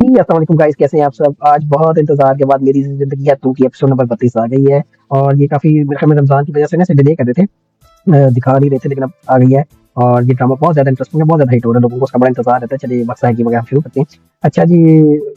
अस्सलाम वालेकुम गाइस, कैसे हैं आप सब। आज बहुत इंतजार के बाद मेरी जिंदगी है तू की एपिसोड नंबर 32 आ गई है। और ये काफी मेरे ख्याल में रमजान की वजह से ना इसे डिले कर रहे थे, दिखा नहीं रहे थे, लेकिन अब आ गई है। और ये ड्रामा बहुत ज्यादा इंटरेस्टिंग है, बहुत ज्यादा हिट हो रहा है, लोगों को उसका बड़ा इंतजार रहता है। चलिए मकसद की वगैरह शुरू करते हैं। अच्छा जी,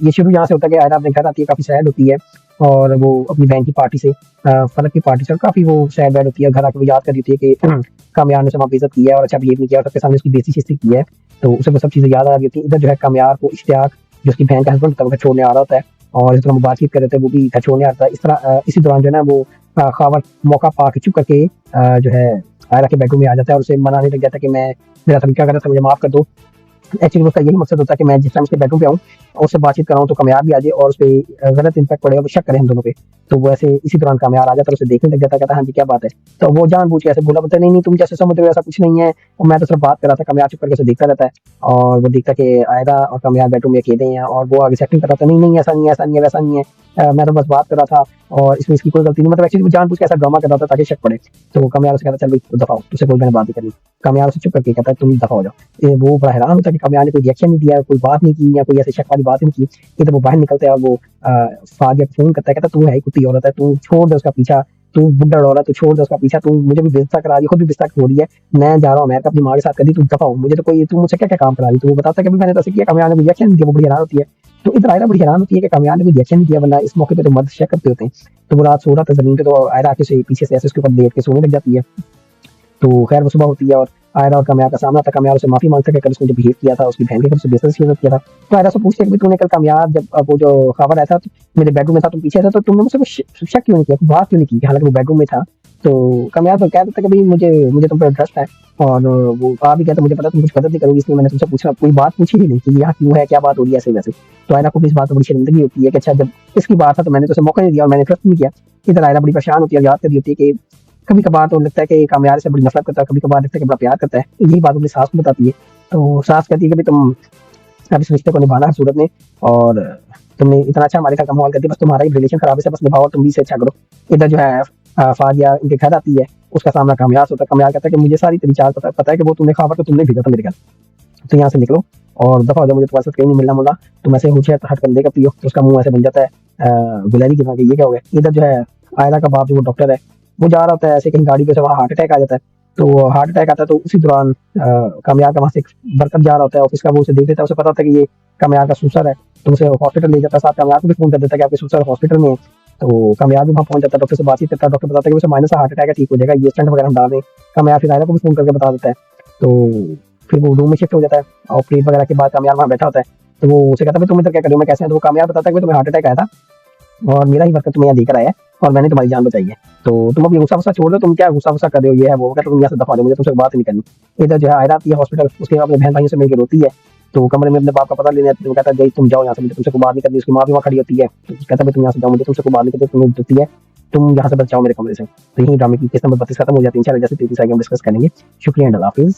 ये शुरू यहाँ से होता है कि आयरा अपने घर आती है, काफी सैड होती है। और वो अपनी बहन की पार्टी से, फलक की पार्टी से, और काफी वो सैड बैड होती है। घर आके वो याद कर रही होती है कि कामयार ने उसे वहाँ पे इज्जत की है और अच्छा बिहेव नहीं किया, और सबके सामने उसकी बेइज्जती शेस्ती की है। तो उसे वो सब चीजें याद आ रही होती है। इधर जो है कामयार को इश्तियाक, जो उसकी बहन का हस्बैंड होता है, वो घर छोड़ने आ रहा होता है। और इस तरह वो बातचीत कर रहे थे, वो भी घर छोड़ने आता है। इस तरह इसी दौरान जो है ना वो खावर मौका पा के चुप करके जो है आयरा के बेडरूम में आ जाता है और उसे मनाने लग जाता है कि मैं मेरा तरीका गलत है, मुझे माफ कर दो। एक्चुअली उसका यही मकसद होता है कि मैं जिस टाइम उसके बेडरूम पे आऊँ और उससे बातचीत कराऊँ तो कामयाब भी आ जाए और उस पर गलत इम्पैक्ट पड़े और वो शक करे हम दोनों पे। तो वो ऐसे इसी दौरान कामयाब आ जाता है और उसे देखने लग जाता है, कहता है हाँ जी क्या बात है। तो वो जानबूझ के ऐसे बोला, बोलता है नहीं नहीं तुम जैसे समझ रहे हो ऐसा कुछ नहीं है, और मैं तो सिर्फ बात कर रहा था। कामयाब चुप करके उसे देखता रहता है और वो देखता कि आयरा और कामयाब बेडरूम में अकेले हैं, और वो आगे से एक्टिंग कर रहा था, नहीं नहीं ऐसा नहीं है, ऐसा नहीं है, वैसा नहीं है, मैं तो बस बात कर रहा था और इसमें इसकी कोई गलती नहीं। मतलब एक्चुअली वो जानबूझ के ऐसा ड्रामा कर रहा था ताकि शक पड़े। तो कामयाब उसे कहता है चल भाई तू दफा हो, तुझसे कोई मैंने बात नहीं करनी। कामयाब उसे चुप करके कहता है तुम दफा हो जाओ। वो बड़ा हैरान होता है कि कामयाब ने कोई रिएक्शन नहीं दिया, कोई बात नहीं की या कोई ऐसे शक वाली बात नहीं की। ये तो वो बाहर निकलता है और वो फादिया को फोन करता है, कहता तू है ही कुत्ती औरत है, तू छोड़ दे उसका पीछा, तू बुड्ढा औरत, तू छोड़ दे उसका पीछा, तू मुझे भी बेइज्जत करा रही है, खुद भी बेइज्जत हो रही है। मैं जा रहा हूँ अमेरिका अपनी माँ के साथ, कर दी तू दफा हो, मुझे तो कोई तू मुझसे क्या क्या काम करा रही। तो वो बताता है कि मैंने तो ऐसे किया। कामयाब ने कोई रिएक्शन नहीं दिया, वो बड़ी हैरान होती है। तो इधर आयरा बड़ी हैरान होती है कि कामयाब ने कोई रिएक्शन नहीं दिया, वरना इस मौके पे तो मर्द शक करते होते हैं। तो वो रात सो रहा था जमीन पे, तो आयरा आके उसे पीछे से ऐसे उसके ऊपर लेट के सोने लग जाती है। तो खैर वो सुबह होती है और आयरा और कामयाब का सामना था। कामयाब उसे माफी मांगता है कि कल उसने जो बिहेव किया था उसकी बहन के घर से बेइज्जती किया था। तो आयरा से पूछती है कि तूने कल कामयाब जब वो जो खबर आया था मेरे बेडरूम में था, तुम पीछे था, तो तुमने मुझसे कुछ शक क्यों नहीं किया, बात क्यों नहीं की, हालांकि वो बेडरूम में था। तो कामयाब तो कह देता कि भाई मुझे मुझे तुम पर ट्रस्ट है, और वो आ भी कहता मुझे पता तुम कुछ गलत नहीं करोगी, इसलिए मैंने तुमसे पूछा, कोई बात पूछी ही नहीं कि यहाँ क्यों है, क्या बात हो रही है ऐसे वैसे। तो आयरा को भी इस बात पर बड़ी शर्मिंदगी होती है कि अच्छा जब इसकी बात था तो मैंने तो उसे मौका नहीं दिया और मैंने ट्रस्ट नहीं किया। इधर आयरा बड़ी परेशान होती है और याद कर रही होती है कि कभी कभार तो लगता है कि कामयाब से बड़ी नफरत करता है, कभी कभार लगता है कि बड़ा प्यार करता है। तो यही बात अपनी सास को बताती है। तो सास कहती है कि भाई तुम अब इस रिश्ते को निभाना है सूरत में, और तुमने इतना अच्छा हमारे घर का माहौल कर दिया, बस तुम्हारा ही रिलेशन खराब है, बस निभाओ और तुम भी इसे अच्छा करो। इधर जो है फाजिया इनके घर आती है, उसका सामना कामयाब होता है। कामयाब कहता है कि मुझे सारी तेरी चाल पता है कि वो तुमने खबर तो तुमने भेजा था मेरे घर, तो यहाँ से निकलो और दफा हो जाओ, मुझे तुम्हारे साथ कहीं नहीं मिलना मुला। तुम ऐसे होशियार हट कंधे का पियो। तो उसका मुंह ऐसे बन जाता है गुलैरी की तरह कि ये क्या हो गया। इधर जो है आयरा का बाप जो वो डॉक्टर है, वो जा रहा होता है ऐसे कहीं गाड़ी पे से, वहाँ हार्ट अटैक आ जाता है। तो हार्ट अटैक आता है, तो उसी दौरान कामयाब का वहाँ से एक वर्कर जा रहा होता है ऑफिस का, वो उसे देख लेता है, उसे पता होता है कि ये कामयाब का सुसर है। तो उसे हॉस्पिटल ले जाता है, साथ कामयाब को भी फोन कर देता है कि आपके सुसर हॉस्पिटल में है। तो कामयाब भी वहाँ पहुंच जाता है, डॉक्टर से बातचीत करता है। डॉक्टर बताता है कि उसे माइनस हार्ट अटैक है, ठीक हो जाएगा, ये स्टंट वगैरह हम डाल दें। कामयाब फिर आयरा को भी फोन करके बता देता है। तो फिर वो रूम में शिफ्ट हो जाता है और प्लेट वगैरह के बाद कामयाब वहाँ बैठा होता है। तो वो उसे कहता है तुम इधर क्या कर रहे हो, मैं कैसे हैं। तो वो कामयाब बताता है कि तुम्हें हार्ट अटैक आया था और मेरा ही वर्कर तुम्हें यहाँ लेकर आया है और मैंने तुम्हारी जान बचाई है। तो तुम अब ये गुस्सा वुस्सा छोड़ दो, तुम क्या गुस्सा वुस्सा कर रहे हो, ये है वो कहता तुम यहाँ से दफा दो, मुझे तुमसे बात नहीं करनी। इधर जो है आयरा आती है हॉस्पिटल, उसके अपने बहन भाइयों से मिलकर रोती है। तो कमरे में अपने बाप का पता लेने आती है, तो कहता है गई तुम जाओ यहाँ से, मुझे तुमसे कोई बात नहीं करनी। उसकी माँ भी वहाँ खड़ी होती है, तो कहता है तुम यहाँ से जाओ, मुझे तुमसे कोई बात नहीं करनी, तुम्हें दुखती है, तुम यहाँ से बच जाओ मेरे कमरे से। तो यही ड्रामे की किस्त नंबर 32 खत्म हो जाती है। इंशाल्लाह जैसे 33 आगे हम डिस्कस करेंगे। शुक्रिया एंड अल्लाह हाफिज़।